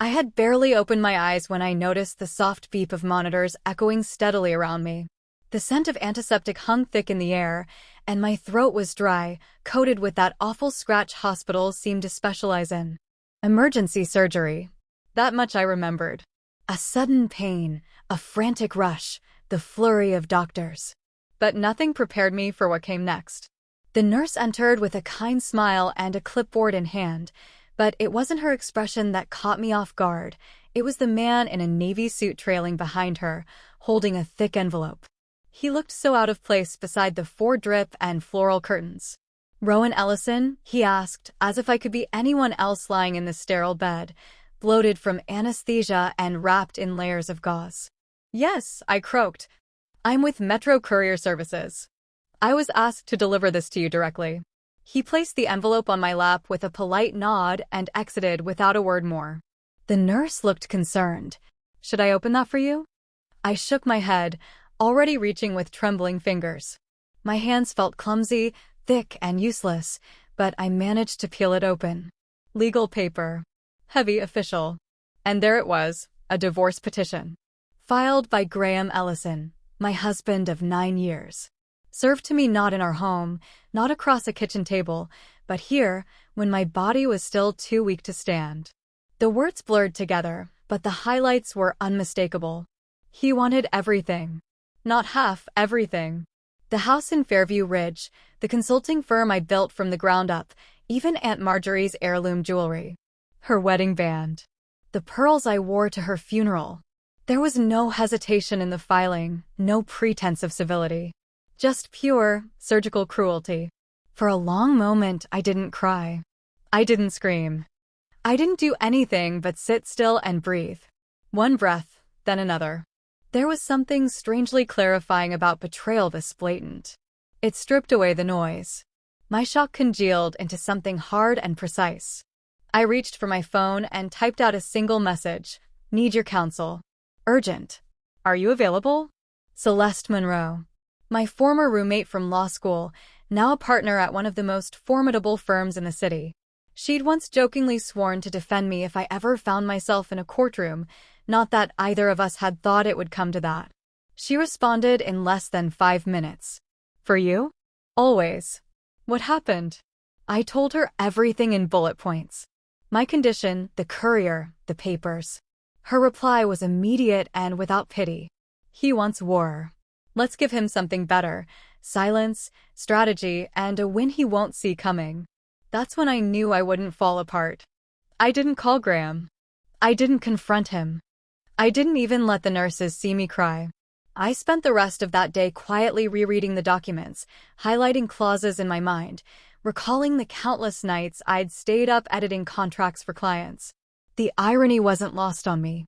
I had barely opened my eyes when I noticed the soft beep of monitors echoing steadily around me. The scent of antiseptic hung thick in the air, and my throat was dry, coated with that awful scratch hospitals seemed to specialize in. Emergency surgery. That much I remembered. A sudden pain, a frantic rush, the flurry of doctors. But nothing prepared me for what came next. The nurse entered with a kind smile and a clipboard in hand, but it wasn't her expression that caught me off guard. It was the man in a navy suit trailing behind her, holding a thick envelope. He looked so out of place beside the four-drip and floral curtains. "Rowan Ellison?" he asked, as if I could be anyone else lying in the sterile bed, bloated from anesthesia and wrapped in layers of gauze. "Yes," I croaked. "I'm with Metro Courier Services. I was asked to deliver this to you directly." He placed the envelope on my lap with a polite nod and exited without a word more. The nurse looked concerned. "Should I open that for you?" I shook my head, already reaching with trembling fingers. My hands felt clumsy, thick, and useless, but I managed to peel it open. Legal paper. Heavy, official. And there it was, a divorce petition. Filed by Graham Ellison, my husband of 9 years. Served to me not in our home, not across a kitchen table, but here, when my body was still too weak to stand. The words blurred together, but the highlights were unmistakable. He wanted everything. Not half everything. The house in Fairview Ridge, the consulting firm I built from the ground up, even Aunt Marjorie's heirloom jewelry. Her wedding band. The pearls I wore to her funeral. There was no hesitation in the filing, no pretense of civility. Just pure, surgical cruelty. For a long moment, I didn't cry. I didn't scream. I didn't do anything but sit still and breathe. One breath, then another. There was something strangely clarifying about betrayal this blatant. It stripped away the noise. My shock congealed into something hard and precise. I reached for my phone and typed out a single message. "Need your counsel. Urgent. Are you available? Celeste Monroe." My former roommate from law school, now a partner at one of the most formidable firms in the city. She'd once jokingly sworn to defend me if I ever found myself in a courtroom, not that either of us had thought it would come to that. She responded in less than 5 minutes. "For you? Always." What happened? I told her everything in bullet points. My condition, the courier, the papers. Her reply was immediate and without pity. "He wants war. Let's give him something better. Silence, strategy, and a win he won't see coming." That's when I knew I wouldn't fall apart. I didn't call Graham. I didn't confront him. I didn't even let the nurses see me cry. I spent the rest of that day quietly rereading the documents, highlighting clauses in my mind, recalling the countless nights I'd stayed up editing contracts for clients. The irony wasn't lost on me.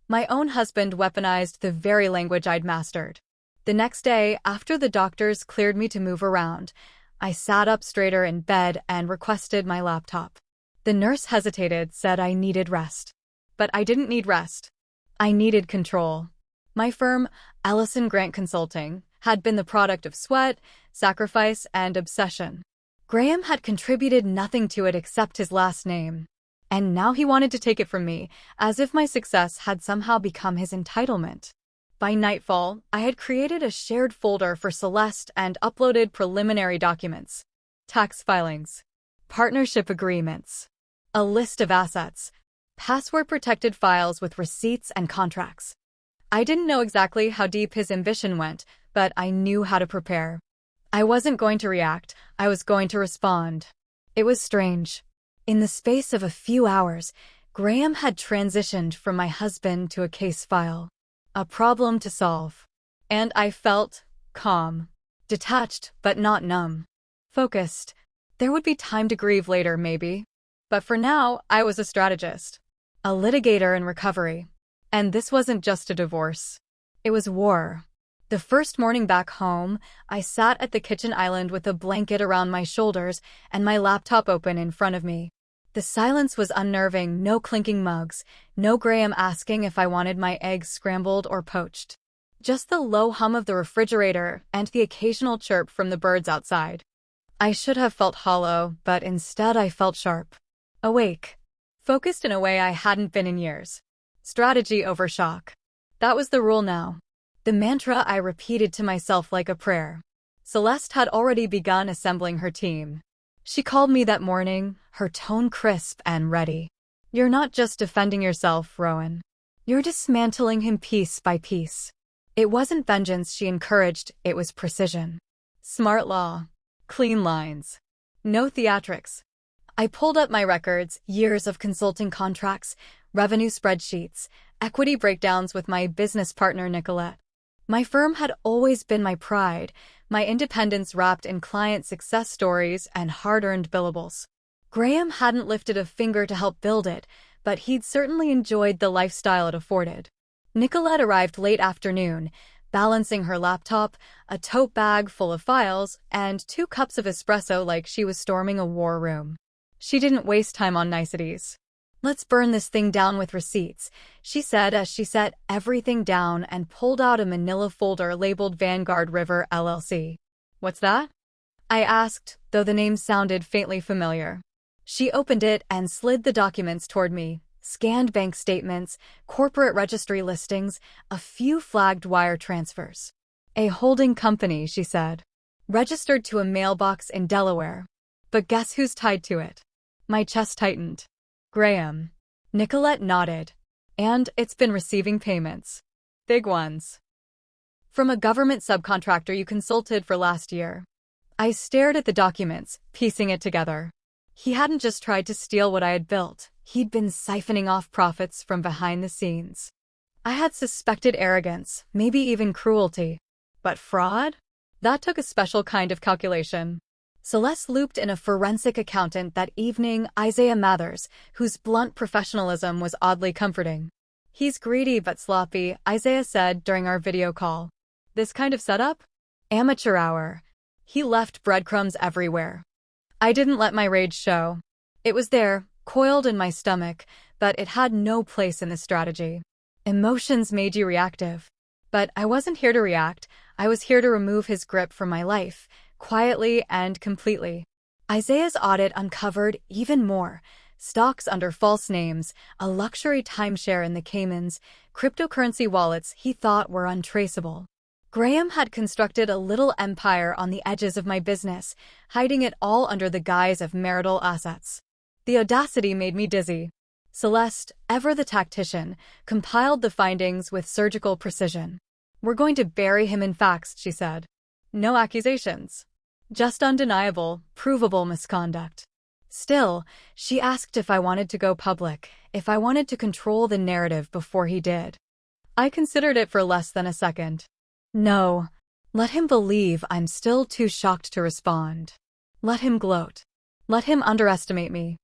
My own husband weaponized the very language I'd mastered. The next day, after the doctors cleared me to move around, I sat up straighter in bed and requested my laptop. The nurse hesitated, said I needed rest. But I didn't need rest. I needed control. My firm, Ellison Grant Consulting, had been the product of sweat, sacrifice, and obsession. Graham had contributed nothing to it except his last name. And now he wanted to take it from me, as if my success had somehow become his entitlement. By nightfall, I had created a shared folder for Celeste and uploaded preliminary documents. Tax filings. Partnership agreements. A list of assets. Password-protected files with receipts and contracts. I didn't know exactly how deep his ambition went, but I knew how to prepare. I wasn't going to react, I was going to respond. It was strange. In the space of a few hours, Graham had transitioned from my husband to a case file. A problem to solve. And I felt calm. Detached, but not numb. Focused. There would be time to grieve later, maybe. But for now, I was a strategist. A litigator in recovery. And this wasn't just a divorce. It was war. The first morning back home, I sat at the kitchen island with a blanket around my shoulders and my laptop open in front of me. The silence was unnerving, no clinking mugs, no Graham asking if I wanted my eggs scrambled or poached. Just the low hum of the refrigerator and the occasional chirp from the birds outside. I should have felt hollow, but instead I felt sharp. Awake. Focused in a way I hadn't been in years. Strategy over shock. That was the rule now. The mantra I repeated to myself like a prayer. Celeste had already begun assembling her team. She called me that morning, her tone crisp and ready. "You're not just defending yourself, Rowan. You're dismantling him piece by piece." It wasn't vengeance she encouraged, it was precision. Smart law. Clean lines. No theatrics. I pulled up my records, years of consulting contracts, revenue spreadsheets, equity breakdowns with my business partner Nicolette. My firm had always been my pride, my independence wrapped in client success stories and hard-earned billables. Graham hadn't lifted a finger to help build it, but he'd certainly enjoyed the lifestyle it afforded. Nicolette arrived late afternoon, balancing her laptop, a tote bag full of files, and 2 cups of espresso like she was storming a war room. She didn't waste time on niceties. "Let's burn this thing down with receipts," she said as she set everything down and pulled out a manila folder labeled Vanguard River LLC. "What's that?" I asked, though the name sounded faintly familiar. She opened it and slid the documents toward me, scanned bank statements, corporate registry listings, a few flagged wire transfers. "A holding company," she said. "Registered to a mailbox in Delaware. But guess who's tied to it?" My chest tightened. "Graham." Nicolette nodded. "And it's been receiving payments. Big ones. From a government subcontractor you consulted for last year." I stared at the documents, piecing it together. He hadn't just tried to steal what I had built, he'd been siphoning off profits from behind the scenes. I had suspected arrogance, maybe even cruelty. But fraud? That took a special kind of calculation. Celeste looped in a forensic accountant that evening, Isaiah Mathers, whose blunt professionalism was oddly comforting. "He's greedy but sloppy," Isaiah said during our video call. "This kind of setup? Amateur hour." He left breadcrumbs everywhere. I didn't let my rage show. It was there, coiled in my stomach, but it had no place in the strategy. Emotions made you reactive. But I wasn't here to react, I was here to remove his grip from my life, quietly and completely. Isaiah's audit uncovered even more. Stocks under false names, a luxury timeshare in the Caymans, cryptocurrency wallets he thought were untraceable. Graham had constructed a little empire on the edges of my business, hiding it all under the guise of marital assets. The audacity made me dizzy. Celeste, ever the tactician, compiled the findings with surgical precision. "We're going to bury him in facts," she said. "No accusations. Just undeniable, provable misconduct." Still, she asked if I wanted to go public, if I wanted to control the narrative before he did. I considered it for less than a second. No. Let him believe I'm still too shocked to respond. Let him gloat. Let him underestimate me.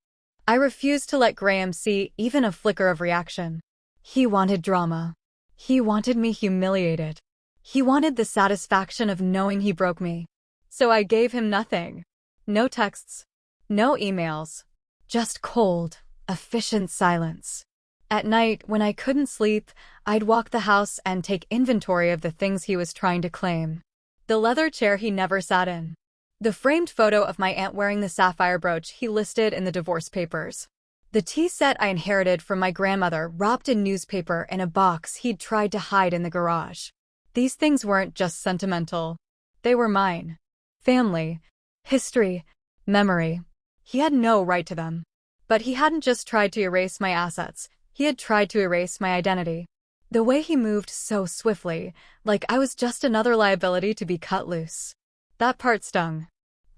I refused to let Graham see even a flicker of reaction. He wanted drama. He wanted me humiliated. He wanted the satisfaction of knowing he broke me. So I gave him nothing. No texts. No emails. Just cold, efficient silence. At night, when I couldn't sleep, I'd walk the house and take inventory of the things he was trying to claim. The leather chair he never sat in. The framed photo of my aunt wearing the sapphire brooch he listed in the divorce papers. The tea set I inherited from my grandmother wrapped in newspaper in a box he'd tried to hide in the garage. These things weren't just sentimental. They were mine. Family. History. Memory. He had no right to them. But he hadn't just tried to erase my assets. He had tried to erase my identity. The way he moved so swiftly, like I was just another liability to be cut loose. That part stung.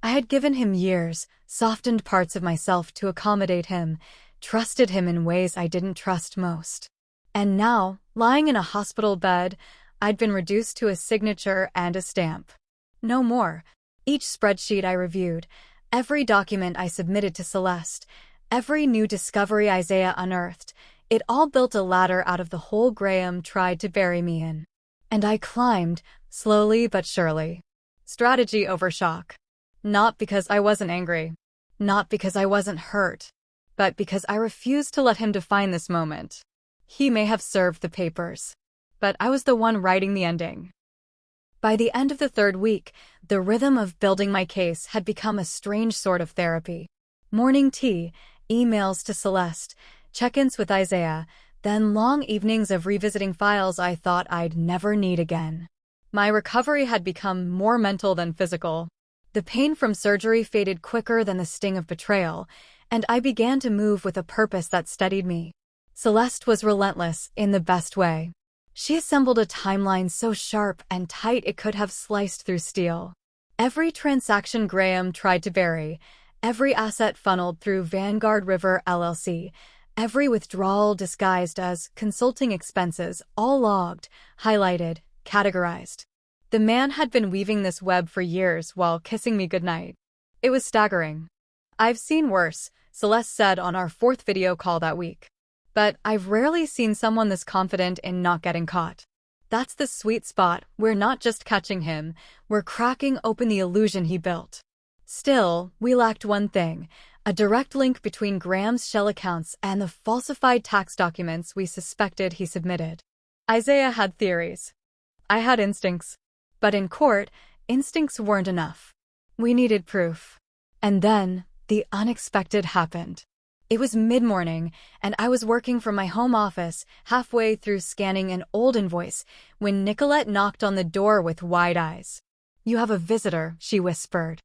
I had given him years, softened parts of myself to accommodate him, trusted him in ways I didn't trust most. And now, lying in a hospital bed, I'd been reduced to a signature and a stamp. No more. Each spreadsheet I reviewed, every document I submitted to Celeste, every new discovery Isaiah unearthed, it all built a ladder out of the hole Graham tried to bury me in. And I climbed, slowly but surely. Strategy over shock. Not because I wasn't angry. Not because I wasn't hurt. But because I refused to let him define this moment. He may have served the papers. But I was the one writing the ending. By the end of the 3rd week, the rhythm of building my case had become a strange sort of therapy. Morning tea, Emails to Celeste, check-ins with Isaiah, then long evenings of revisiting files I thought I'd never need again. My recovery had become more mental than physical. The pain from surgery faded quicker than the sting of betrayal, and I began to move with a purpose that steadied me. Celeste was relentless in the best way. She assembled a timeline so sharp and tight it could have sliced through steel. Every transaction Graham tried to bury, every asset funneled through Vanguard River LLC, every withdrawal disguised as consulting expenses, all logged, highlighted, categorized. The man had been weaving this web for years while kissing me goodnight. It was staggering. "I've seen worse," Celeste said on our 4th video call that week. "But I've rarely seen someone this confident in not getting caught." That's the sweet spot. We're not just catching him, we're cracking open the illusion he built. Still, we lacked one thing, a direct link between Graham's shell accounts and the falsified tax documents we suspected he submitted. Isaiah had theories. I had instincts. But in court, instincts weren't enough. We needed proof. And then, the unexpected happened. It was mid-morning, and I was working from my home office, halfway through scanning an old invoice, when Nicolette knocked on the door with wide eyes. "You have a visitor," she whispered.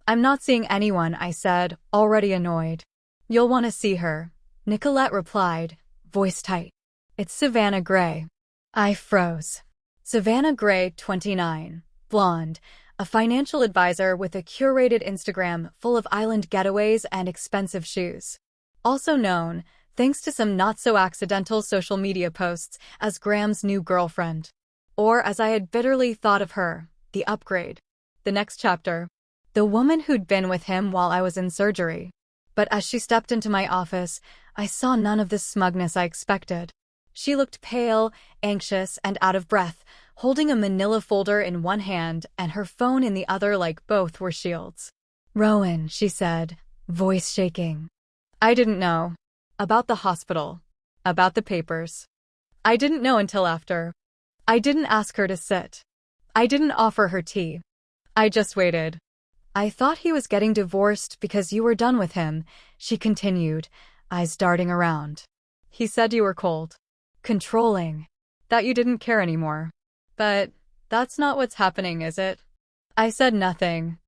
"I'm not seeing anyone," I said, already annoyed. "You'll want to see her," Nicolette replied, voice tight. "It's Savannah Gray." I froze. Savannah Gray, 29, blonde, a financial advisor with a curated Instagram full of island getaways and expensive shoes. Also known, thanks to some not-so-accidental social media posts, as Graham's new girlfriend. Or, as I had bitterly thought of her, the upgrade. The next chapter. The woman who'd been with him while I was in surgery. But as she stepped into my office, I saw none of the smugness I expected. She looked pale, anxious, and out of breath, holding a manila folder in one hand and her phone in the other like both were shields. "Rowan," she said, voice shaking. I didn't know. About the hospital. About the papers. I didn't know until after. I didn't ask her to sit. I didn't offer her tea. I just waited. "I thought he was getting divorced because you were done with him," she continued, eyes darting around. "He said you were cold. Controlling. That you didn't care anymore. But that's not what's happening, is it?" I said nothing.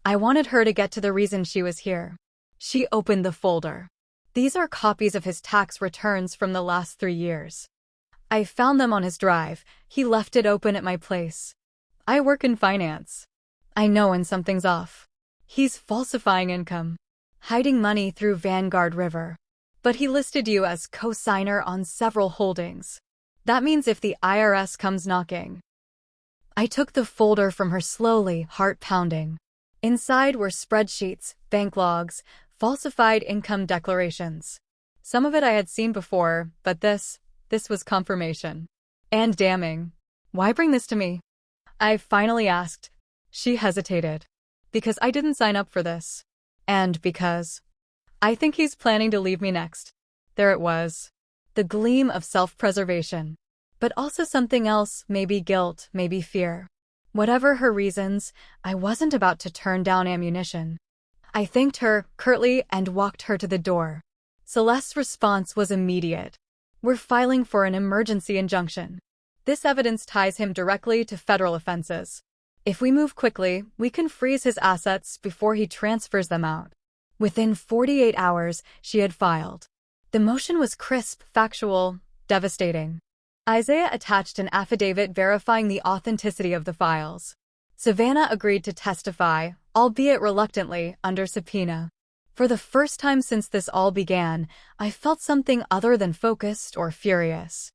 I wanted her to get to the reason she was here. She opened the folder. "These are copies of his tax returns from the last 3 years. I found them on his drive. He left it open at my place. I work in finance. I know when something's off. He's falsifying income. Hiding money through Vanguard River. But he listed you as co-signer on several holdings. That means if the IRS comes knocking." I took the folder from her slowly, heart pounding. Inside were spreadsheets, bank logs, falsified income declarations. Some of it I had seen before, but this was confirmation. And damning. "Why bring this to me?" I finally asked. She hesitated. "Because I didn't sign up for this. And because I think he's planning to leave me next." There it was. The gleam of self-preservation. But also something else, maybe guilt, maybe fear. Whatever her reasons, I wasn't about to turn down ammunition. I thanked her, curtly, and walked her to the door. Celeste's response was immediate. "We're filing for an emergency injunction. This evidence ties him directly to federal offenses. If we move quickly, we can freeze his assets before he transfers them out." Within 48 hours, she had filed. The motion was crisp, factual, devastating. Isaiah attached an affidavit verifying the authenticity of the files. Savannah agreed to testify, albeit reluctantly, under subpoena. For the first time since this all began, I felt something other than focused or furious.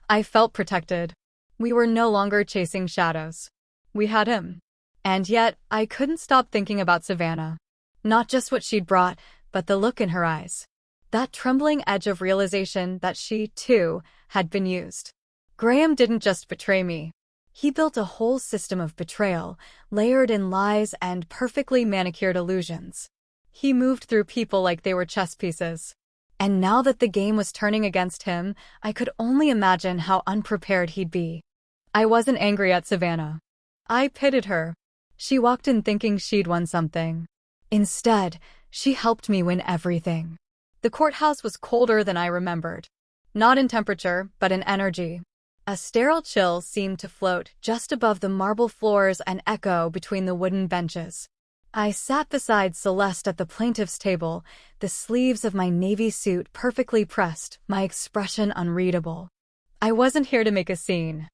I felt protected. We were no longer chasing shadows. We had him. And yet, I couldn't stop thinking about Savannah. Not just what she'd brought, but the look in her eyes. That trembling edge of realization that she, too, had been used. Graham didn't just betray me. He built a whole system of betrayal, layered in lies and perfectly manicured illusions. He moved through people like they were chess pieces. And now that the game was turning against him, I could only imagine how unprepared he'd be. I wasn't angry at Savannah. I pitied her. She walked in thinking she'd won something. Instead, she helped me win everything. The courthouse was colder than I remembered. Not in temperature, but in energy. A sterile chill seemed to float just above the marble floors and echo between the wooden benches. I sat beside Celeste at the plaintiff's table, the sleeves of my navy suit perfectly pressed, my expression unreadable. I wasn't here to make a scene.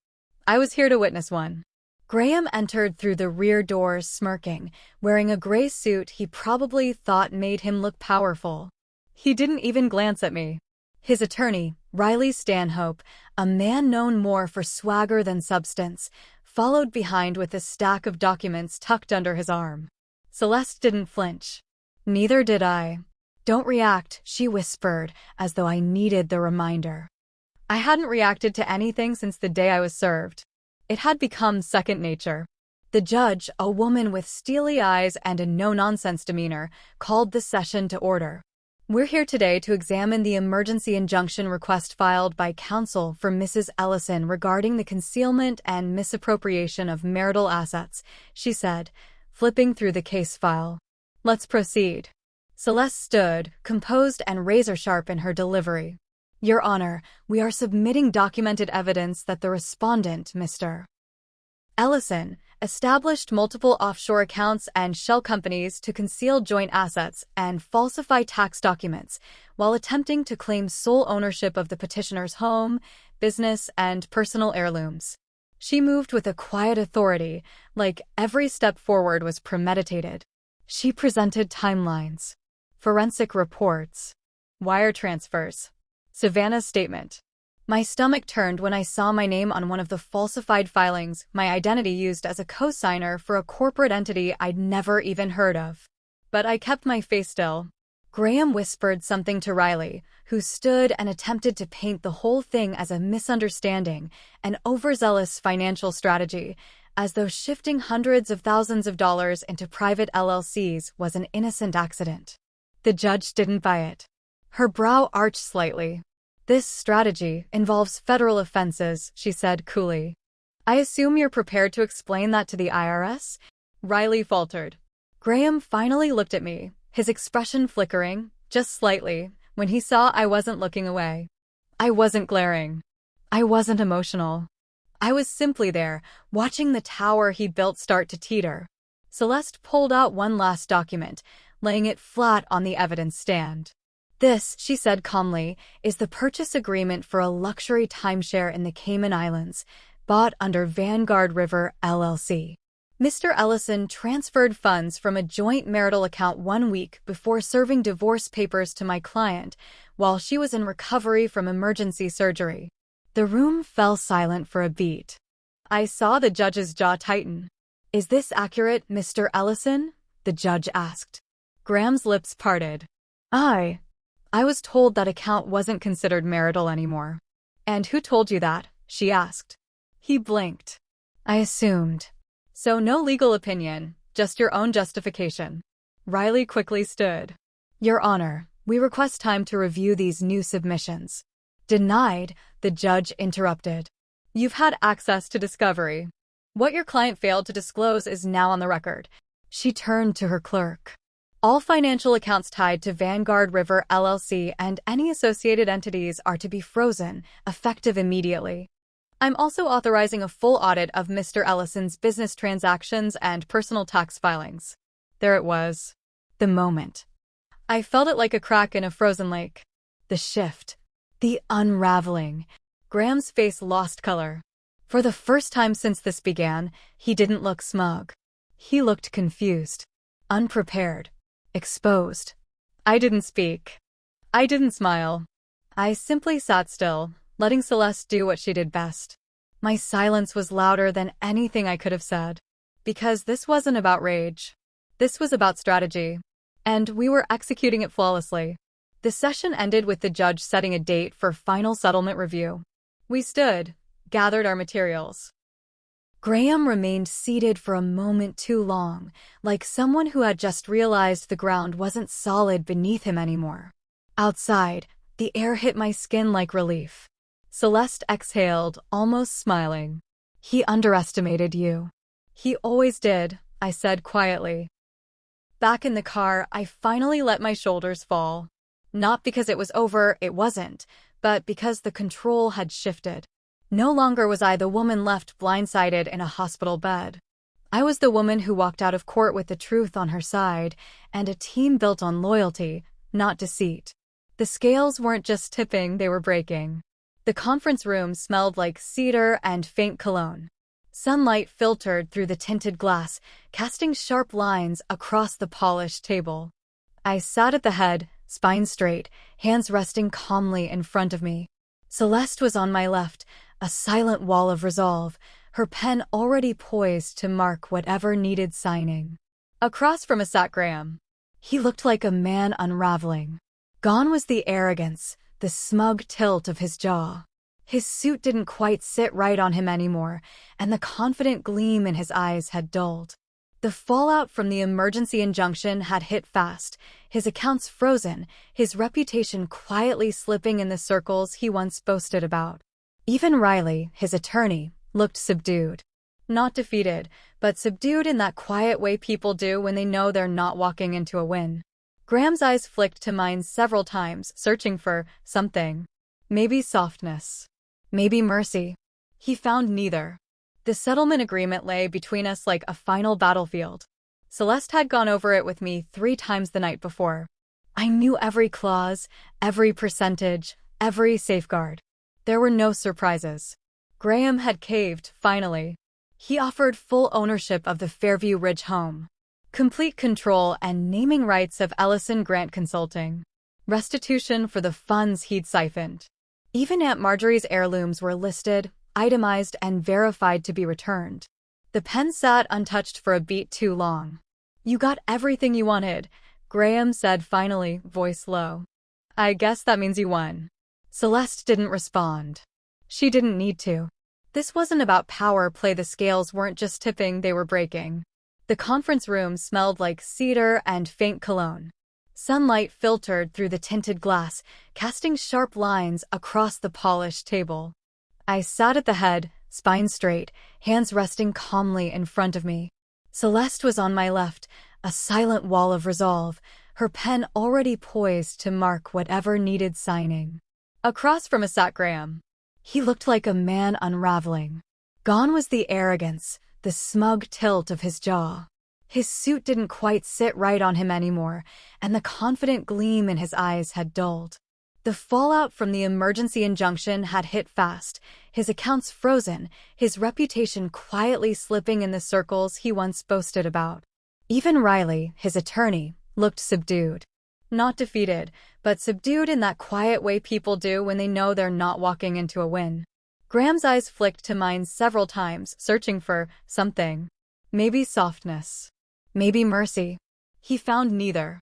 I was here to witness one. Graham entered through the rear doors smirking, wearing a gray suit he probably thought made him look powerful. He didn't even glance at me. His attorney, Riley Stanhope, a man known more for swagger than substance, followed behind with a stack of documents tucked under his arm. Celeste didn't flinch. Neither did I. "Don't react," she whispered, as though I needed the reminder. I hadn't reacted to anything since the day I was served. It had become second nature. The judge, a woman with steely eyes and a no-nonsense demeanor, called the session to order. "We're here today to examine the emergency injunction request filed by counsel for Mrs. Ellison regarding the concealment and misappropriation of marital assets," she said, flipping through the case file. "Let's proceed." Celeste stood, composed and razor-sharp in her delivery. "Your Honor, we are submitting documented evidence that the respondent, Mr. Ellison, established multiple offshore accounts and shell companies to conceal joint assets and falsify tax documents while attempting to claim sole ownership of the petitioner's home, business, and personal heirlooms." She moved with a quiet authority, like every step forward was premeditated. She presented timelines, forensic reports, wire transfers, Savannah's statement. My stomach turned when I saw my name on one of the falsified filings, my identity used as a co-signer for a corporate entity I'd never even heard of. But I kept my face still. Graham whispered something to Riley, who stood and attempted to paint the whole thing as a misunderstanding, an overzealous financial strategy, as though shifting hundreds of thousands of dollars into private LLCs was an innocent accident. The judge didn't buy it. Her brow arched slightly. "This strategy involves federal offenses," she said coolly. "I assume you're prepared to explain that to the IRS?" Riley faltered. Graham finally looked at me, his expression flickering, just slightly, when he saw I wasn't looking away. I wasn't glaring. I wasn't emotional. I was simply there, watching the tower he built start to teeter. Celeste pulled out one last document, laying it flat on the evidence stand. "This," she said calmly, "is the purchase agreement for a luxury timeshare in the Cayman Islands, bought under Vanguard River, LLC. Mr. Ellison transferred funds from a joint marital account 1 week before serving divorce papers to my client, while she was in recovery from emergency surgery." The room fell silent for a beat. I saw the judge's jaw tighten. "Is this accurate, Mr. Ellison?" the judge asked. Graham's lips parted. I was told that account wasn't considered marital anymore." "And who told you that?" she asked. He blinked. "I assumed." "So no legal opinion, just your own justification." Riley quickly stood. "Your Honor, we request time to review these new submissions." "Denied," the judge interrupted. "You've had access to discovery. What your client failed to disclose is now on the record." She turned to her clerk. "All financial accounts tied to Vanguard River, LLC and any associated entities are to be frozen, effective immediately. I'm also authorizing a full audit of Mr. Ellison's business transactions and personal tax filings." There it was. The moment. I felt it like a crack in a frozen lake. The shift. The unraveling. Graham's face lost color. For the first time since this began, he didn't look smug. He looked confused. Unprepared. Exposed. I didn't speak. I didn't smile. I simply sat still, letting Celeste do what she did best. My silence was louder than anything I could have said. Because this wasn't about rage. This was about strategy. And we were executing it flawlessly. The session ended with the judge setting a date for final settlement review. We stood, gathered our materials. Graham remained seated for a moment too long, like someone who had just realized the ground wasn't solid beneath him anymore. Outside, the air hit my skin like relief. Celeste exhaled, almost smiling. "He underestimated you." "He always did," I said quietly. Back in the car, I finally let my shoulders fall. Not because it was over, it wasn't, but because the control had shifted. No longer was I the woman left blindsided in a hospital bed. I was the woman who walked out of court with the truth on her side, and a team built on loyalty, not deceit. The scales weren't just tipping, they were breaking. The conference room smelled like cedar and faint cologne. Sunlight filtered through the tinted glass, casting sharp lines across the polished table. I sat at the head, spine straight, hands resting calmly in front of me. Celeste was on my left, a silent wall of resolve, her pen already poised to mark whatever needed signing. Across from us sat Graham. He looked like a man unraveling. Gone was the arrogance, the smug tilt of his jaw. His suit didn't quite sit right on him anymore, and the confident gleam in his eyes had dulled. The fallout from the emergency injunction had hit fast, his accounts frozen, his reputation quietly slipping in the circles he once boasted about. Even Riley, his attorney, looked subdued. Not defeated, but subdued in that quiet way people do when they know they're not walking into a win. Graham's eyes flicked to mine several times, searching for something. Maybe softness. Maybe mercy. He found neither. The settlement agreement lay between us like a final battlefield. Celeste had gone over it with me 3 times the night before. I knew every clause, every percentage, every safeguard. There were no surprises. Graham had caved, finally. He offered full ownership of the Fairview Ridge home, complete control and naming rights of Ellison Grant Consulting, restitution for the funds he'd siphoned. Even Aunt Marjorie's heirlooms were listed, itemized, and verified to be returned. The pen sat untouched for a beat too long. "You got everything you wanted," Graham said finally, voice low. "I guess that means you won." Celeste didn't respond. She didn't need to. This wasn't about power play, the scales weren't just tipping, they were breaking. The conference room smelled like cedar and faint cologne. Sunlight filtered through the tinted glass, casting sharp lines across the polished table. I sat at the head, spine straight, hands resting calmly in front of me. Celeste was on my left, a silent wall of resolve, her pen already poised to mark whatever needed signing. Across from us sat Graham. He looked like a man unraveling. Gone was the arrogance, the smug tilt of his jaw. His suit didn't quite sit right on him anymore, and the confident gleam in his eyes had dulled. The fallout from the emergency injunction had hit fast, his accounts frozen, his reputation quietly slipping in the circles he once boasted about. Even Riley, his attorney, looked subdued. Not defeated, but subdued in that quiet way people do when they know they're not walking into a win. Graham's eyes flicked to mine several times, searching for something. Maybe softness. Maybe mercy. He found neither.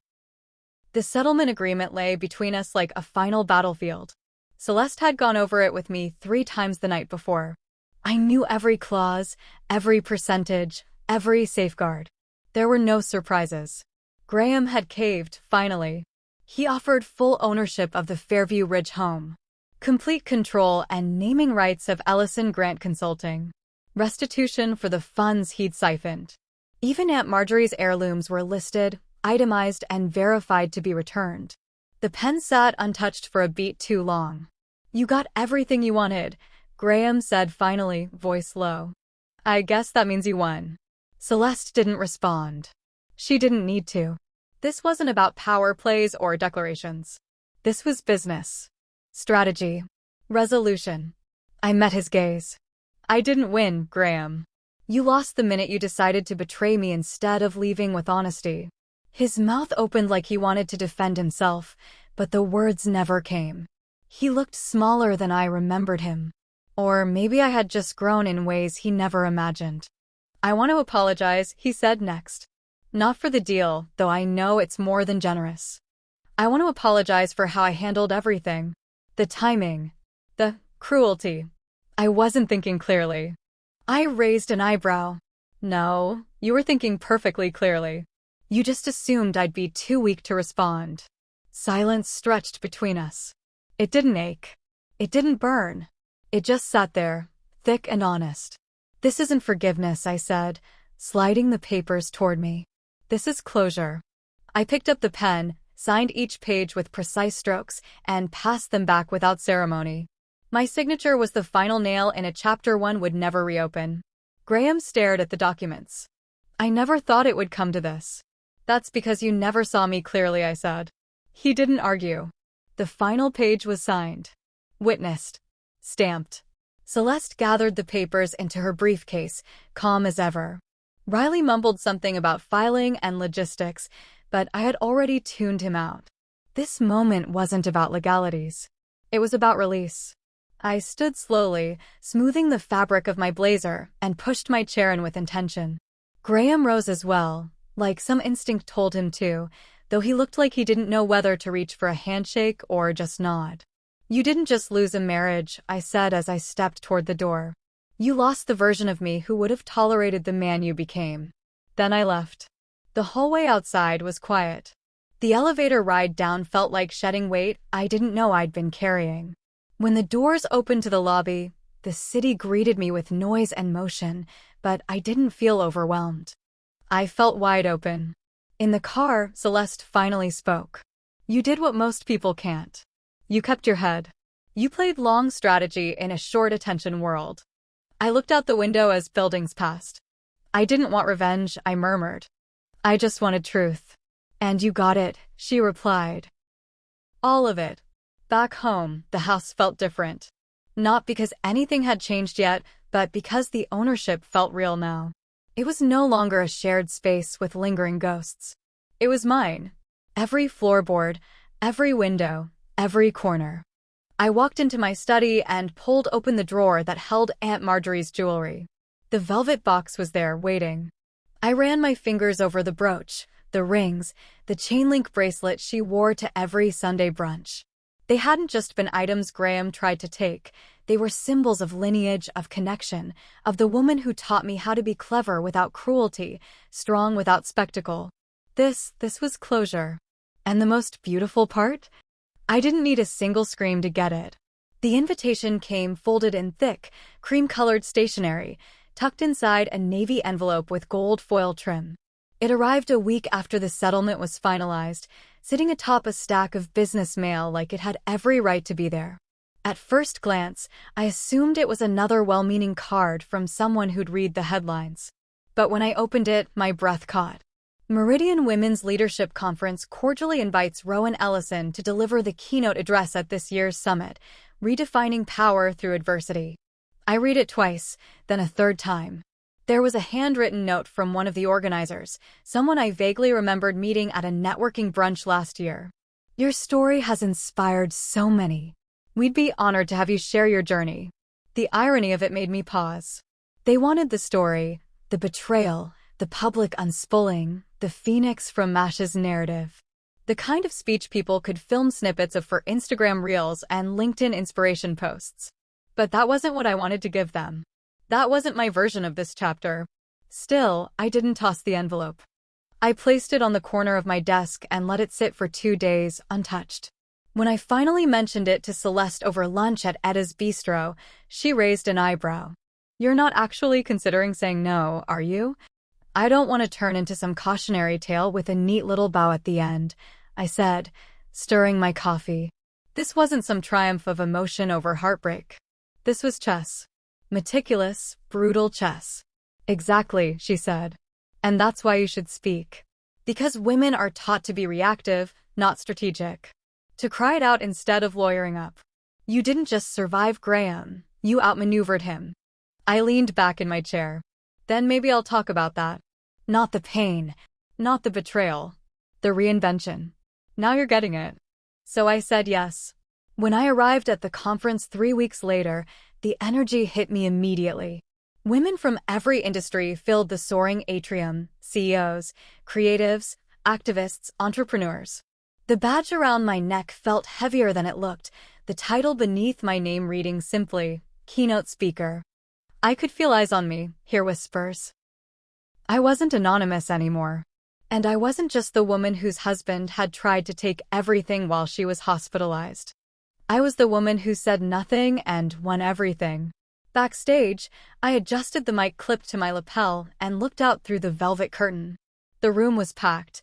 The settlement agreement lay between us like a final battlefield. Celeste had gone over it with me 3 times the night before. I knew every clause, every percentage, every safeguard. There were no surprises. Graham had caved, finally. He offered full ownership of the Fairview Ridge home, complete control and naming rights of Ellison Grant Consulting, restitution for the funds he'd siphoned. Even Aunt Marjorie's heirlooms were listed, itemized, and verified to be returned. The pen sat untouched for a beat too long. "You got everything you wanted," Graham said finally, voice low. "I guess that means you won." Celeste didn't respond. She didn't need to. This wasn't about power plays or declarations. This was business. Strategy. Resolution. I met his gaze. "I didn't win, Graham. You lost the minute you decided to betray me instead of leaving with honesty." His mouth opened like he wanted to defend himself, but the words never came. He looked smaller than I remembered him. Or maybe I had just grown in ways he never imagined. "I want to apologize," he said next. "Not for the deal, though I know it's more than generous. I want to apologize for how I handled everything. The timing. The cruelty. I wasn't thinking clearly." I raised an eyebrow. "No, you were thinking perfectly clearly. You just assumed I'd be too weak to respond." Silence stretched between us. It didn't ache. It didn't burn. It just sat there, thick and honest. "This isn't forgiveness," I said, sliding the papers toward me. "This is closure." I picked up the pen, signed each page with precise strokes, and passed them back without ceremony. My signature was the final nail in a chapter one would never reopen. Graham stared at the documents. I never thought it would come to this. That's because you never saw me clearly, I said. He didn't argue. The final page was signed. Witnessed. Stamped. Celeste gathered the papers into her briefcase, calm as ever. Riley mumbled something about filing and logistics, but I had already tuned him out. This moment wasn't about legalities. It was about release. I stood slowly, smoothing the fabric of my blazer, and pushed my chair in with intention. Graham rose as well, like some instinct told him to, though he looked like he didn't know whether to reach for a handshake or just nod. You didn't just lose a marriage, I said as I stepped toward the door. You lost the version of me who would have tolerated the man you became. Then I left. The hallway outside was quiet. The elevator ride down felt like shedding weight I didn't know I'd been carrying. When the doors opened to the lobby, the city greeted me with noise and motion, but I didn't feel overwhelmed. I felt wide open. In the car, Celeste finally spoke. You did what most people can't. You kept your head. You played long strategy in a short attention world. I looked out the window as buildings passed. I didn't want revenge, I murmured. I just wanted truth. And you got it, she replied. All of it. Back home, the house felt different. Not because anything had changed yet, but because the ownership felt real now. It was no longer a shared space with lingering ghosts. It was mine. Every floorboard, every window, every corner. I walked into my study and pulled open the drawer that held Aunt Marjorie's jewelry. The velvet box was there, waiting. I ran my fingers over the brooch, the rings, the chain-link bracelet she wore to every Sunday brunch. They hadn't just been items Graham tried to take. They were symbols of lineage, of connection, of the woman who taught me how to be clever without cruelty, strong without spectacle. This was closure. And the most beautiful part? I didn't need a single scream to get it. The invitation came folded in thick, cream-colored stationery, tucked inside a navy envelope with gold foil trim. It arrived a week after the settlement was finalized, sitting atop a stack of business mail like it had every right to be there. At first glance, I assumed it was another well-meaning card from someone who'd read the headlines. But when I opened it, my breath caught. Meridian Women's Leadership Conference cordially invites Rowan Ellison to deliver the keynote address at this year's summit, Redefining Power Through Adversity. I read it twice, then a third time. There was a handwritten note from one of the organizers, someone I vaguely remembered meeting at a networking brunch last year. Your story has inspired so many. We'd be honored to have you share your journey. The irony of it made me pause. They wanted the story, the betrayal, the public unspooling, the phoenix from MASH's narrative. The kind of speech people could film snippets of for Instagram Reels and LinkedIn inspiration posts. But that wasn't what I wanted to give them. That wasn't my version of this chapter. Still, I didn't toss the envelope. I placed it on the corner of my desk and let it sit for 2 days, untouched. When I finally mentioned it to Celeste over lunch at Edda's Bistro, she raised an eyebrow. You're not actually considering saying no, are you? I don't want to turn into some cautionary tale with a neat little bow at the end, I said, stirring my coffee. This wasn't some triumph of emotion over heartbreak. This was chess. Meticulous, brutal chess. Exactly, she said. And that's why you should speak. Because women are taught to be reactive, not strategic. To cry it out instead of lawyering up. You didn't just survive Graham, you outmaneuvered him. I leaned back in my chair. Then maybe I'll talk about that. Not the pain, not the betrayal, the reinvention. Now you're getting it. So I said yes. When I arrived at the conference 3 weeks later, the energy hit me immediately. Women from every industry filled the soaring atrium, CEOs, creatives, activists, entrepreneurs. The badge around my neck felt heavier than it looked, the title beneath my name reading simply, Keynote Speaker. I could feel eyes on me, hear whispers. I wasn't anonymous anymore. And I wasn't just the woman whose husband had tried to take everything while she was hospitalized. I was the woman who said nothing and won everything. Backstage, I adjusted the mic clip to my lapel and looked out through the velvet curtain. The room was packed.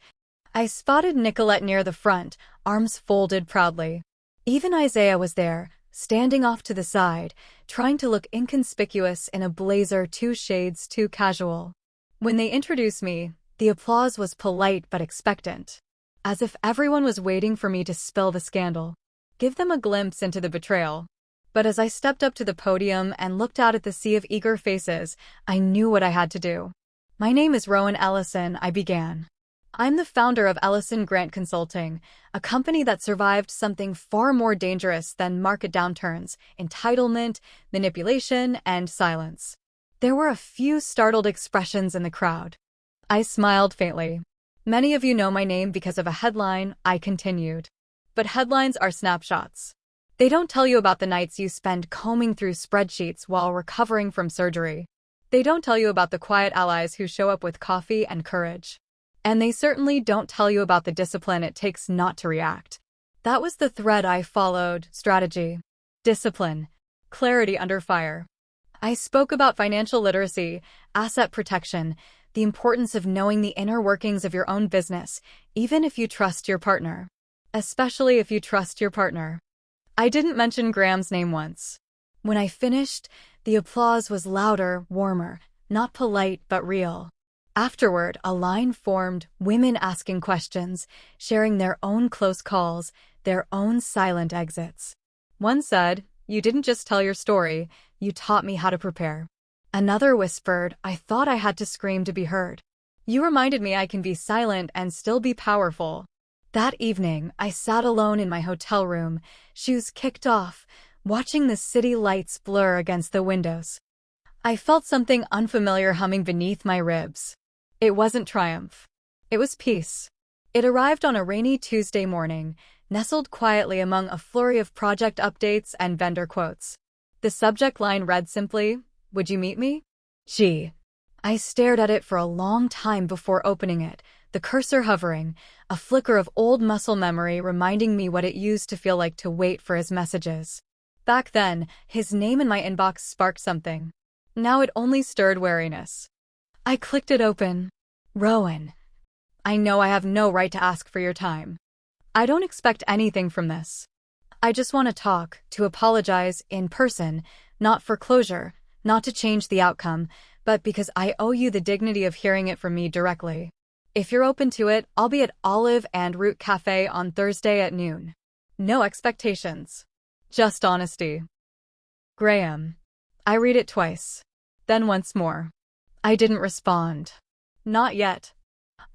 I spotted Nicolette near the front, arms folded proudly. Even Isaiah was there, standing off to the side, trying to look inconspicuous in a blazer 2 shades too casual. When they introduced me, the applause was polite but expectant, as if everyone was waiting for me to spill the scandal, give them a glimpse into the betrayal. But as I stepped up to the podium and looked out at the sea of eager faces, I knew what I had to do. "My name is Rowan Ellison," I began. "I'm the founder of Ellison Grant Consulting, a company that survived something far more dangerous than market downturns, entitlement, manipulation, and silence." There were a few startled expressions in the crowd. I smiled faintly. "Many of you know my name because of a headline," I continued. "But headlines are snapshots. They don't tell you about the nights you spend combing through spreadsheets while recovering from surgery. They don't tell you about the quiet allies who show up with coffee and courage. And they certainly don't tell you about the discipline it takes not to react." That was the thread I followed: strategy, discipline, clarity under fire. I spoke about financial literacy, asset protection, the importance of knowing the inner workings of your own business, even if you trust your partner. Especially if you trust your partner. I didn't mention Graham's name once. When I finished, the applause was louder, warmer, not polite but real. Afterward, a line formed, women asking questions, sharing their own close calls, their own silent exits. One said, "You didn't just tell your story, you taught me how to prepare." Another whispered, "I thought I had to scream to be heard. You reminded me I can be silent and still be powerful." That evening, I sat alone in my hotel room, shoes kicked off, watching the city lights blur against the windows. I felt something unfamiliar humming beneath my ribs. It wasn't triumph. It was peace. It arrived on a rainy Tuesday morning, nestled quietly among a flurry of project updates and vendor quotes. The subject line read simply, "Would you meet me?" Gee. I stared at it for a long time before opening it, the cursor hovering, a flicker of old muscle memory reminding me what it used to feel like to wait for his messages. Back then, his name in my inbox sparked something. Now it only stirred wariness. I clicked it open. "Rowan, I know I have no right to ask for your time. I don't expect anything from this. I just want to talk, to apologize in person, not for closure, not to change the outcome, but because I owe you the dignity of hearing it from me directly. If you're open to it, I'll be at Olive and Root Cafe on Thursday at noon. No expectations. Just honesty. Graham." I read it twice. Then once more. I didn't respond. Not yet.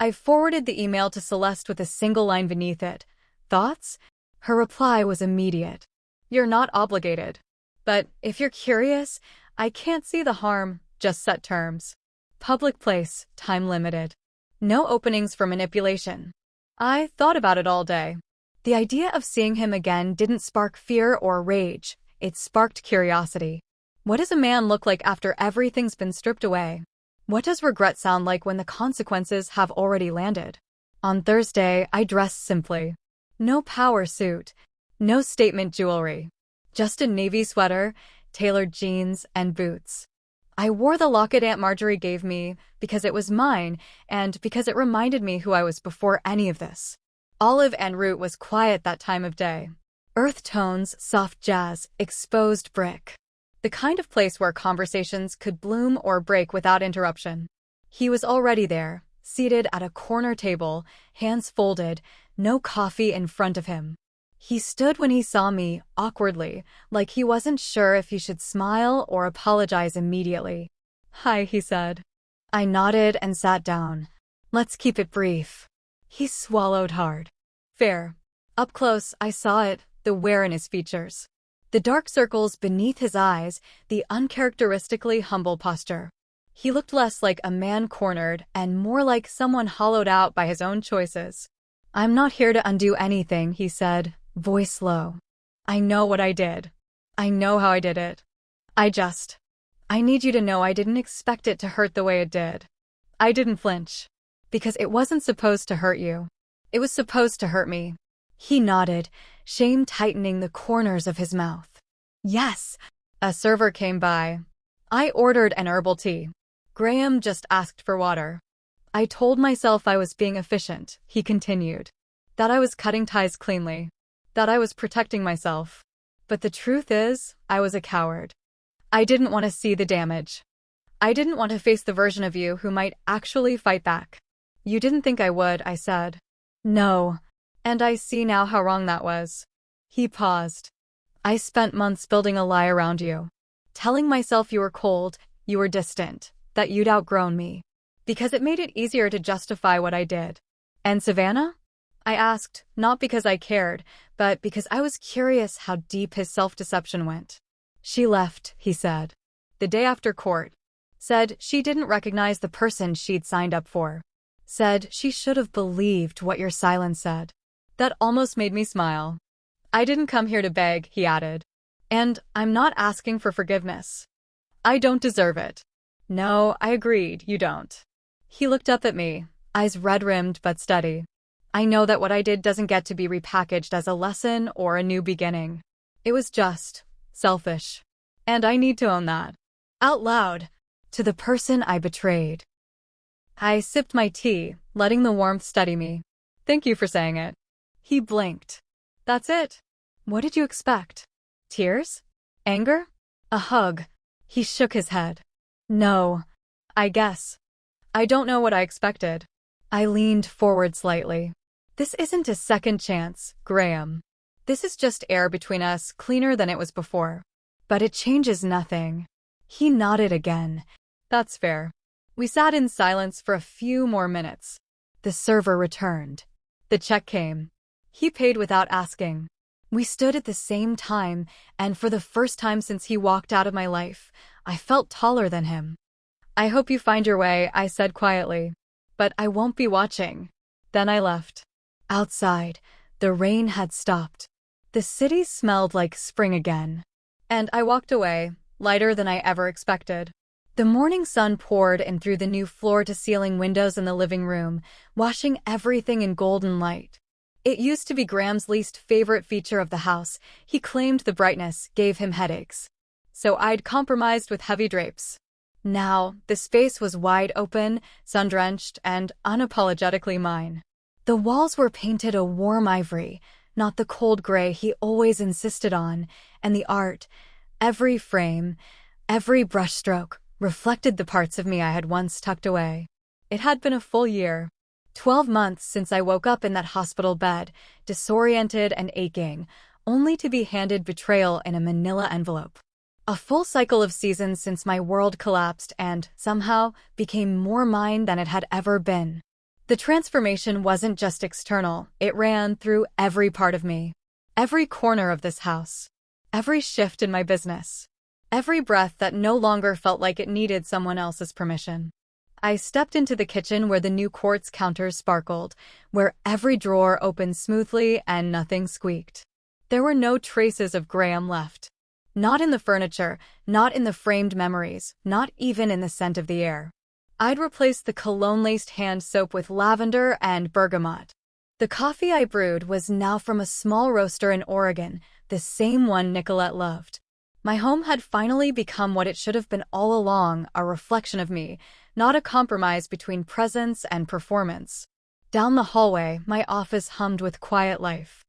I forwarded the email to Celeste with a single line beneath it. "Thoughts?" Her reply was immediate. "You're not obligated. But if you're curious, I can't see the harm, just set terms. Public place, time limited. No openings for manipulation." I thought about it all day. The idea of seeing him again didn't spark fear or rage. It sparked curiosity. What does a man look like after everything's been stripped away? What does regret sound like when the consequences have already landed? On Thursday, I dressed simply. No power suit, no statement jewelry. Just a navy sweater, tailored jeans, and boots. I wore the locket Aunt Marjorie gave me because it was mine and because it reminded me who I was before any of this. Olive and Root was quiet that time of day. Earth tones, soft jazz, exposed brick. The kind of place where conversations could bloom or break without interruption. He was already there, seated at a corner table, hands folded, no coffee in front of him. He stood when he saw me, awkwardly, like he wasn't sure if he should smile or apologize immediately. "Hi," he said. I nodded and sat down. "Let's keep it brief." He swallowed hard. "Fair." Up close, I saw it, the wear in his features. The dark circles beneath his eyes, the uncharacteristically humble posture. He looked less like a man cornered and more like someone hollowed out by his own choices. "I'm not here to undo anything," he said, voice low. "I know what I did. I know how I did it. I need you to know I didn't expect it to hurt the way it did. I didn't flinch. Because it wasn't supposed to hurt you. It was supposed to hurt me." He nodded, shame tightening the corners of his mouth. "Yes." A server came by. I ordered an herbal tea. Graham just asked for water. I told myself I was being efficient, he continued. That I was cutting ties cleanly. That I was protecting myself. But the truth is, I was a coward. I didn't want to see the damage. I didn't want to face the version of you who might actually fight back. You didn't think I would, I said. No. And I see now how wrong that was. He paused. I spent months building a lie around you. Telling myself you were cold, you were distant, that you'd outgrown me. Because it made it easier to justify what I did. And Savannah? I asked, not because I cared, but because I was curious how deep his self-deception went. She left, he said. The day after court. Said she didn't recognize the person she'd signed up for. Said she should have believed what your silence said. That almost made me smile. I didn't come here to beg, he added. And I'm not asking for forgiveness. I don't deserve it. No, I agreed, you don't. He looked up at me, eyes red-rimmed but steady. I know that what I did doesn't get to be repackaged as a lesson or a new beginning. It was just selfish. And I need to own that. Out loud. To the person I betrayed. I sipped my tea, letting the warmth steady me. Thank you for saying it. He blinked. That's it. What did you expect? Tears? Anger? A hug? He shook his head. No. I guess. I don't know what I expected. I leaned forward slightly. This isn't a second chance, Graham. This is just air between us, cleaner than it was before. But it changes nothing. He nodded again. That's fair. We sat in silence for a few more minutes. The server returned. The check came. He paid without asking. We stood at the same time, and for the first time since he walked out of my life, I felt taller than him. I hope you find your way, I said quietly. But I won't be watching. Then I left. Outside, the rain had stopped. The city smelled like spring again. And I walked away, lighter than I ever expected. The morning sun poured in through the new floor-to-ceiling windows in the living room, washing everything in golden light. It used to be Graham's least favorite feature of the house. He claimed the brightness gave him headaches. So I'd compromised with heavy drapes. Now, the space was wide open, sun-drenched, and unapologetically mine. The walls were painted a warm ivory, not the cold gray he always insisted on, and the art, every frame, every brushstroke, reflected the parts of me I had once tucked away. It had been a full year. 12 months since I woke up in that hospital bed, disoriented and aching, only to be handed betrayal in a manila envelope. A full cycle of seasons since my world collapsed and, somehow, became more mine than it had ever been. The transformation wasn't just external, it ran through every part of me. Every corner of this house. Every shift in my business. Every breath that no longer felt like it needed someone else's permission. I stepped into the kitchen where the new quartz counters sparkled, where every drawer opened smoothly and nothing squeaked. There were no traces of Graham left. Not in the furniture, not in the framed memories, not even in the scent of the air. I'd replaced the cologne-laced hand soap with lavender and bergamot. The coffee I brewed was now from a small roaster in Oregon, the same one Nicolette loved. My home had finally become what it should have been all along, a reflection of me, not a compromise between presence and performance. Down the hallway, my office hummed with quiet life.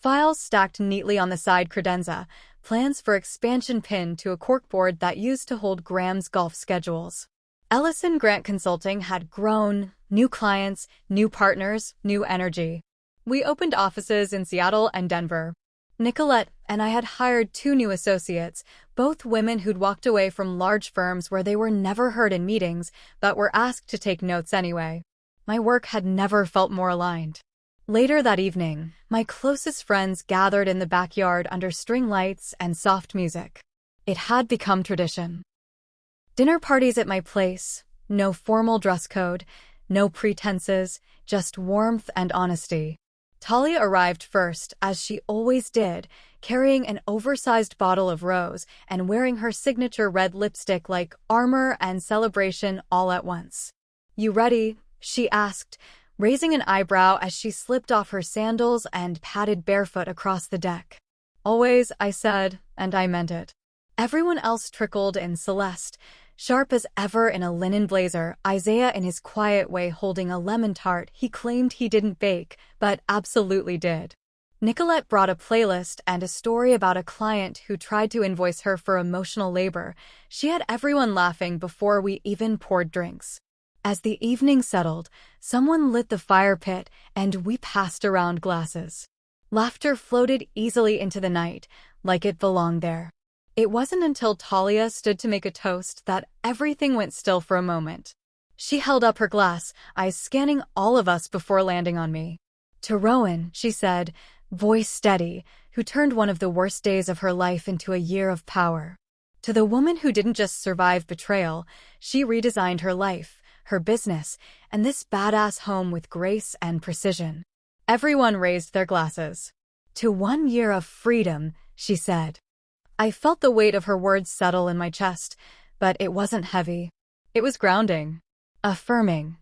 Files stacked neatly on the side credenza, plans for expansion pinned to a corkboard that used to hold Graham's golf schedules. Ellison Grant Consulting had grown, new clients, new partners, new energy. We opened offices in Seattle and Denver. Nicolette and I had hired 2 new associates, both women who'd walked away from large firms where they were never heard in meetings, but were asked to take notes anyway. My work had never felt more aligned. Later that evening, my closest friends gathered in the backyard under string lights and soft music. It had become tradition. Dinner parties at my place, no formal dress code, no pretenses, just warmth and honesty. Talia arrived first, as she always did, carrying an oversized bottle of rose and wearing her signature red lipstick like armor and celebration all at once. "You ready?" she asked, raising an eyebrow as she slipped off her sandals and padded barefoot across the deck. "Always," I said, and I meant it. Everyone else trickled in Celeste, Sharp as ever in a linen blazer, Isaiah in his quiet way holding a lemon tart he claimed he didn't bake, but absolutely did. Nicolette brought a playlist and a story about a client who tried to invoice her for emotional labor. She had everyone laughing before we even poured drinks. As the evening settled, someone lit the fire pit and we passed around glasses. Laughter floated easily into the night, like it belonged there. It wasn't until Talia stood to make a toast that everything went still for a moment. She held up her glass, eyes scanning all of us before landing on me. "To Rowan," she said, voice steady, "who turned one of the worst days of her life into a year of power. To the woman who didn't just survive betrayal, she redesigned her life, her business, and this badass home with grace and precision." Everyone raised their glasses. "To 1 year of freedom," she said. I felt the weight of her words settle in my chest, but it wasn't heavy. It was grounding, affirming.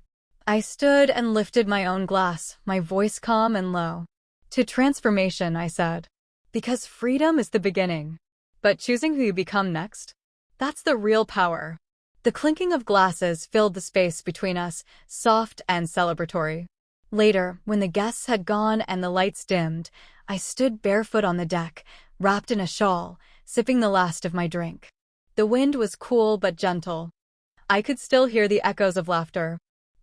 I stood and lifted my own glass, my voice calm and low. "To transformation," I said. "Because freedom is the beginning. But choosing who you become next? That's the real power." The clinking of glasses filled the space between us, soft and celebratory. Later, when the guests had gone and the lights dimmed, I stood barefoot on the deck, wrapped in a shawl, sipping the last of my drink. The wind was cool but gentle. I could still hear the echoes of laughter.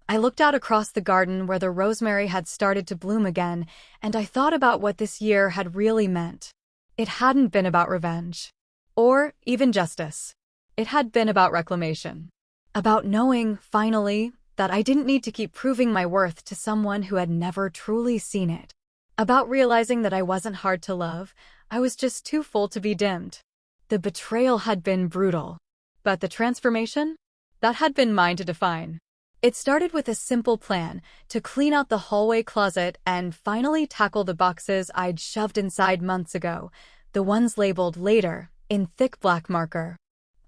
I looked out across the garden where the rosemary had started to bloom again, and I thought about what this year had really meant. It hadn't been about revenge. Or even justice. It had been about reclamation. About knowing, finally, that I didn't need to keep proving my worth to someone who had never truly seen it. About realizing that I wasn't hard to love, I was just too full to be dimmed. The betrayal had been brutal. But the transformation? That had been mine to define. It started with a simple plan, to clean out the hallway closet and finally tackle the boxes I'd shoved inside months ago, the ones labeled later, in thick black marker.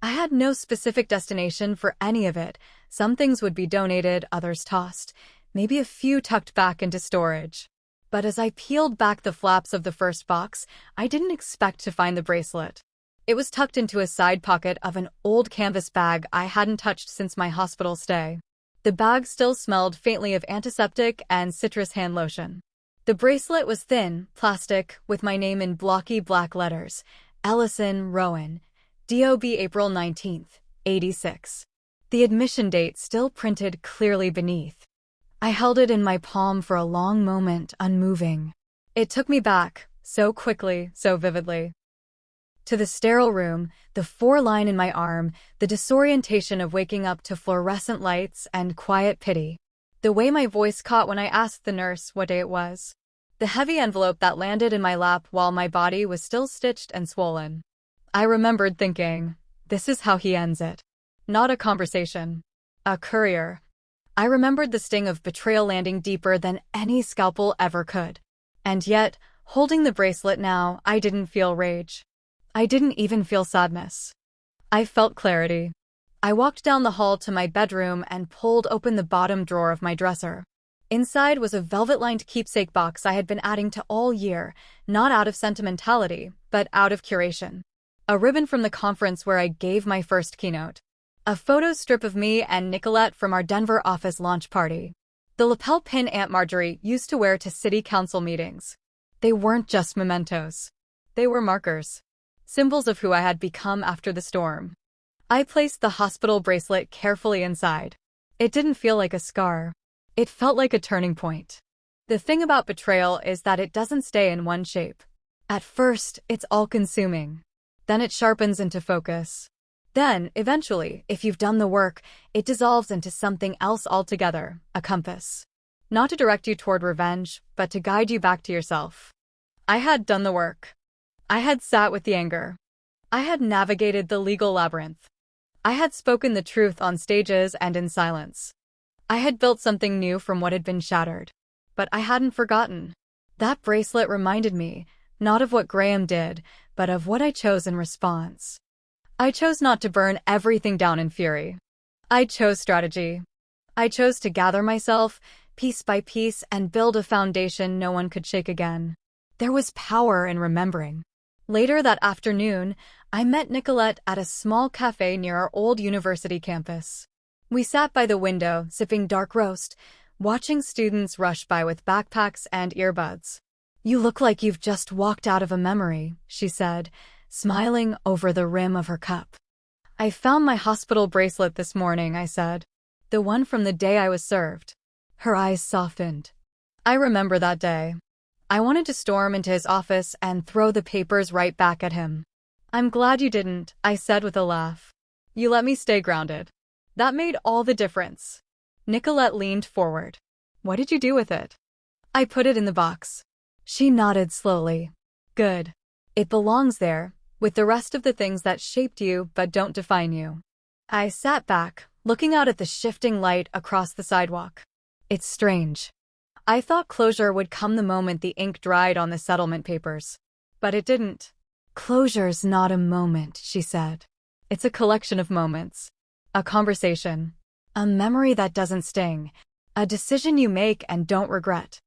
I had no specific destination for any of it. Some things would be donated, others tossed, maybe a few tucked back into storage. But as I peeled back the flaps of the first box, I didn't expect to find the bracelet. It was tucked into a side pocket of an old canvas bag I hadn't touched since my hospital stay. The bag still smelled faintly of antiseptic and citrus hand lotion. The bracelet was thin, plastic, with my name in blocky black letters. Ellison Rowan. D.O.B. April 19th, 86. The admission date still printed clearly beneath. I held it in my palm for a long moment, unmoving. It took me back, so quickly, so vividly. To the sterile room, the 4-line in my arm, the disorientation of waking up to fluorescent lights and quiet pity. The way my voice caught when I asked the nurse what day it was. The heavy envelope that landed in my lap while my body was still stitched and swollen. I remembered thinking, this is how he ends it. Not a conversation. A courier. I remembered the sting of betrayal landing deeper than any scalpel ever could. And yet, holding the bracelet now, I didn't feel rage. I didn't even feel sadness. I felt clarity. I walked down the hall to my bedroom and pulled open the bottom drawer of my dresser. Inside was a velvet-lined keepsake box I had been adding to all year, not out of sentimentality, but out of curation. A ribbon from the conference where I gave my first keynote. A photo strip of me and Nicolette from our Denver office launch party. The lapel pin Aunt Marjorie used to wear to city council meetings. They weren't just mementos. They were markers. Symbols of who I had become after the storm. I placed the hospital bracelet carefully inside. It didn't feel like a scar. It felt like a turning point. The thing about betrayal is that it doesn't stay in one shape. At first, it's all-consuming. Then it sharpens into focus. Then, eventually, if you've done the work, it dissolves into something else altogether, a compass. Not to direct you toward revenge, but to guide you back to yourself. I had done the work. I had sat with the anger. I had navigated the legal labyrinth. I had spoken the truth on stages and in silence. I had built something new from what had been shattered. But I hadn't forgotten. That bracelet reminded me, not of what Graham did, but of what I chose in response. I chose not to burn everything down in fury. I chose strategy. I chose to gather myself, piece by piece, and build a foundation no one could shake again. There was power in remembering. Later that afternoon, I met Nicolette at a small cafe near our old university campus. We sat by the window, sipping dark roast, watching students rush by with backpacks and earbuds. "You look like you've just walked out of a memory," she said, smiling over the rim of her cup. "I found my hospital bracelet this morning," I said. "The one from the day I was served." Her eyes softened. I remember that day. I wanted to storm into his office and throw the papers right back at him. "I'm glad you didn't," I said with a laugh. "You let me stay grounded. That made all the difference." Nicolette leaned forward. "What did you do with it?" "I put it in the box." She nodded slowly. "Good. It belongs there, with the rest of the things that shaped you but don't define you." I sat back, looking out at the shifting light across the sidewalk. It's strange. I thought closure would come the moment the ink dried on the settlement papers. But it didn't. "Closure's not a moment," she said. "It's a collection of moments. A conversation. A memory that doesn't sting. A decision you make and don't regret."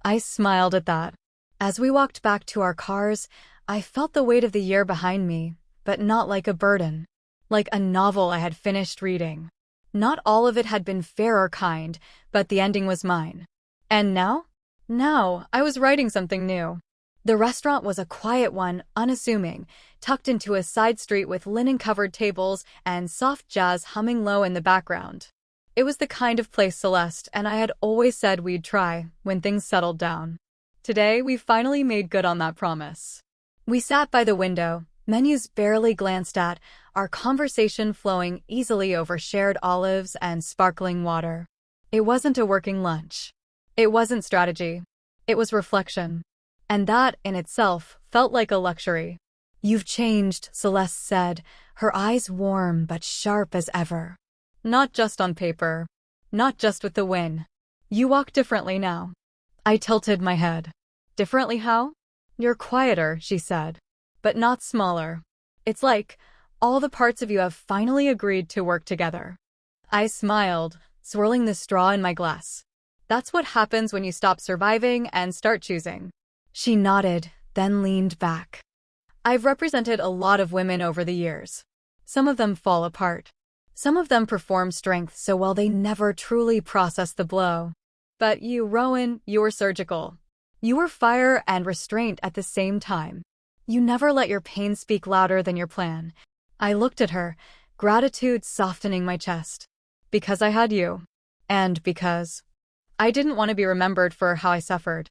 I smiled at that. As we walked back to our cars, I felt the weight of the year behind me, but not like a burden. Like a novel I had finished reading. Not all of it had been fair or kind, but the ending was mine. And now? Now, I was writing something new. The restaurant was a quiet one, unassuming, tucked into a side street with linen-covered tables and soft jazz humming low in the background. It was the kind of place Celeste and I had always said we'd try when things settled down. Today, we finally made good on that promise. We sat by the window, menus barely glanced at, our conversation flowing easily over shared olives and sparkling water. It wasn't a working lunch. It wasn't strategy. It was reflection. And that, in itself, felt like a luxury. "You've changed," Celeste said, her eyes warm but sharp as ever. "Not just on paper. Not just with the win. You walk differently now." I tilted my head. "Differently how?" "You're quieter," she said. "But not smaller. It's like all the parts of you have finally agreed to work together." I smiled, swirling the straw in my glass. "That's what happens when you stop surviving and start choosing." She nodded, then leaned back. "I've represented a lot of women over the years. Some of them fall apart. Some of them perform strength so well they never truly process the blow. But you, Rowan, you were surgical. You were fire and restraint at the same time. You never let your pain speak louder than your plan." I looked at her, gratitude softening my chest. Because I had you. And because I didn't want to be remembered for how I suffered.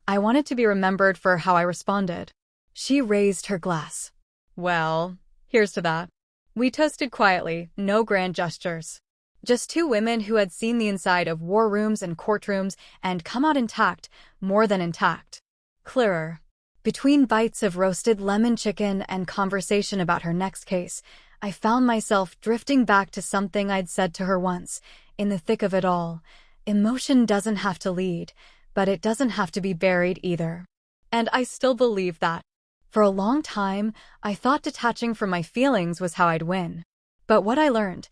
I wanted to be remembered for how I responded. She raised her glass. "Well, here's to that." We toasted quietly, no grand gestures. Just two women who had seen the inside of war rooms and courtrooms and come out intact, more than intact. Clearer. Between bites of roasted lemon chicken and conversation about her next case, I found myself drifting back to something I'd said to her once, in the thick of it all. Emotion doesn't have to lead, but it doesn't have to be buried either. And I still believe that. For a long time, I thought detaching from my feelings was how I'd win. But what I learned,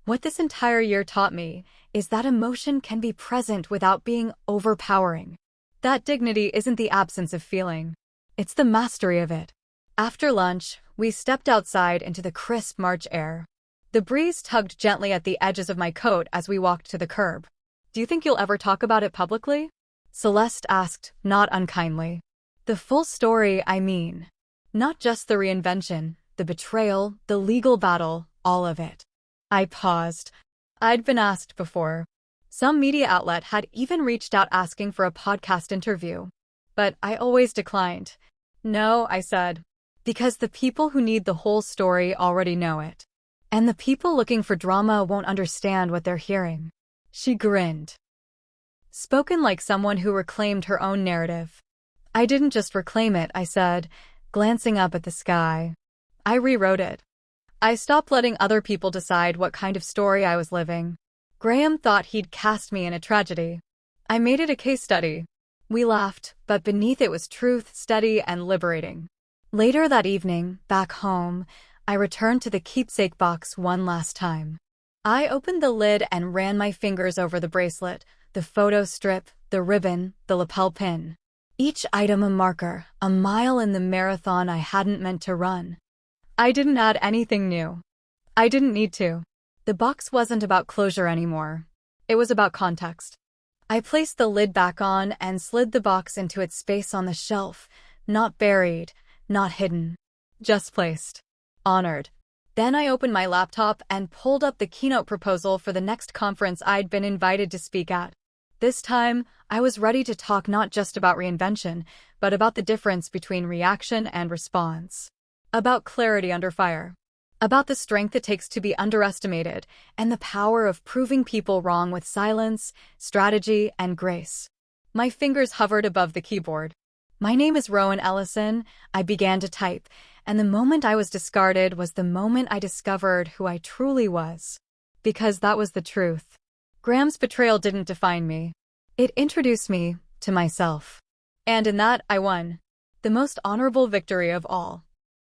what this entire year taught me, is that emotion can be present without being overpowering. That dignity isn't the absence of feeling. It's the mastery of it. After lunch, we stepped outside into the crisp March air. The breeze tugged gently at the edges of my coat as we walked to the curb. "Do you think you'll ever talk about it publicly?" Celeste asked, not unkindly. "The full story, I mean. Not just the reinvention, the betrayal, the legal battle, all of it." I paused. I'd been asked before. Some media outlet had even reached out asking for a podcast interview. But I always declined. "No," I said. "Because the people who need the whole story already know it. And the people looking for drama won't understand what they're hearing." She grinned. Spoken like someone who reclaimed her own narrative. "I didn't just reclaim it," I said, glancing up at the sky. "I rewrote it. I stopped letting other people decide what kind of story I was living. Graham thought he'd cast me in a tragedy. I made it a case study." We laughed, but beneath it was truth, steady and liberating. Later that evening, back home, I returned to the keepsake box one last time. I opened the lid and ran my fingers over the bracelet, the photo strip, the ribbon, the lapel pin. Each item a marker, a mile in the marathon I hadn't meant to run. I didn't add anything new. I didn't need to. The box wasn't about closure anymore. It was about context. I placed the lid back on and slid the box into its space on the shelf, not buried, not hidden. Just placed. Honored. Then I opened my laptop and pulled up the keynote proposal for the next conference I'd been invited to speak at. This time, I was ready to talk not just about reinvention, but about the difference between reaction and response. About clarity under fire. About the strength it takes to be underestimated, and the power of proving people wrong with silence, strategy, and grace. My fingers hovered above the keyboard. My name is Rowan Ellison, I began to type, and the moment I was discarded was the moment I discovered who I truly was. Because that was the truth. Graham's betrayal didn't define me. It introduced me to myself. And in that, I won. The most honorable victory of all.